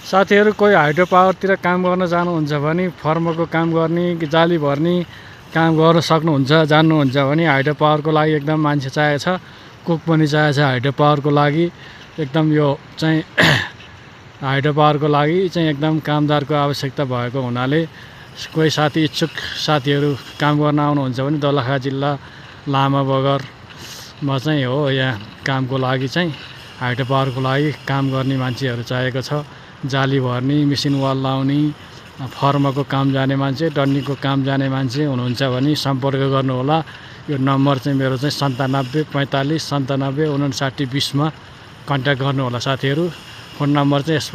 साथीहरू कोही हाइड्रो पावरतिर काम गर्न जानुहुन्छ भने फर्मको काम गर्ने जाली भर्ने काम गर्न सक्नुहुन्छ जान्नुहुन्छ भने हाइड्रो पावरको लागि एकदम मान्छे चाहिएको छ कुक पनि चाहिएको छ हाइड्रो पावरको लागि एकदम यो चाहिँ हाइड्रो पावरको लागि चाहिँ एकदम कामदारको आवश्यकता भएको हुनाले कोही साथी इच्छुक साथीहरू काम गर्न आउनुहुन्छ भने दोलखा जिल्ला लामा बगरमा चाहिँ हो यहाँ कामको लागि चाहिँ हाइड्रो पावरको लागि काम गर्ने मान्छेहरू चाहिएको छ जाली भर्ने मेसिन वाल लाउने फर्मको काम जाने मान्छे डन्नीको काम जाने मान्छे हुनुहुन्छ भने सम्पर्क गर्नुहोला यो नम्बर चाहिँ मेरो चाहिँ 97 45 97 59 20 मा कन्ट्याक्ट गर्नुहोला साथीहरू फोन नम्बर चाहिँ यस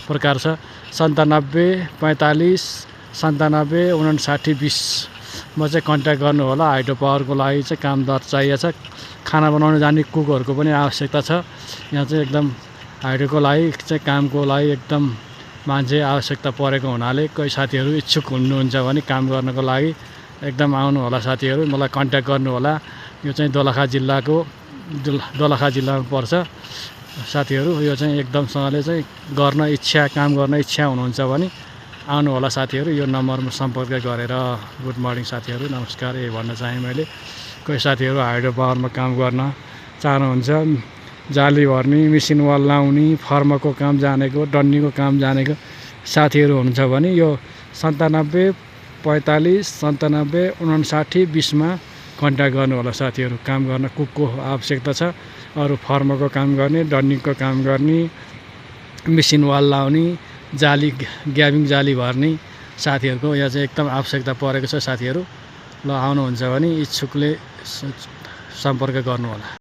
प्रकार छ 97 45 97 59 20 मा चाहिँ कन्ट्याक्ट गर्नुहोला हाइड्रो पावरको लागि चाहिँ कामदार चाहिएको छ खाना बनाउन जाने कुकहरूको पनि आवश्यकता छ यहाँ चाहिँ एकदम हाइड्रोको लागि चाहिँ कामको लागि एकदम मान्छे आवश्यकता परेको हुनाले कोही साथीहरू इच्छुक हुनुहुन्छ भने काम गर्नको लागि एकदम आउनु होला साथीहरू मलाई कन्ट्याक्ट गर्नु होला यो चाहिँ दोलखा जिल्लामा पर्छ साथीहरू यो चाहिँ एकदमसँगले चाहिँ काम गर्न इच्छा हुनुहुन्छ भने आउनु होला साथीहरू यो नम्बरमा सम्पर्क गरेर गुड मर्निङ साथीहरू नमस्कार यही भन्न चाहे मैले कोही साथीहरू हाइड्रो पावरमा काम गर्न चाहनुहुन्छ जाली भर्ने मेसिन वाल लाउने फर्मको काम जानेको डन्नीको काम जानेको साथीहरू हुनुहुन्छ भने यो 97 45 97 59 20 मा कन्ट्याक्ट गर्नु होला साथीहरू काम गर्न कुकको आवश्यकता छ अरू फर्मको काम गर्ने डन्नीको काम गर्ने मेसिन वाल लाउने जाली ग्याबिङ जाली भर्ने साथीहरूको यहाँ चाहिँ एकदम आवश्यकता परेको छ साथीहरू ल आउनुहुन्छ भने इच्छुकले सम्पर्क गर्नु होला।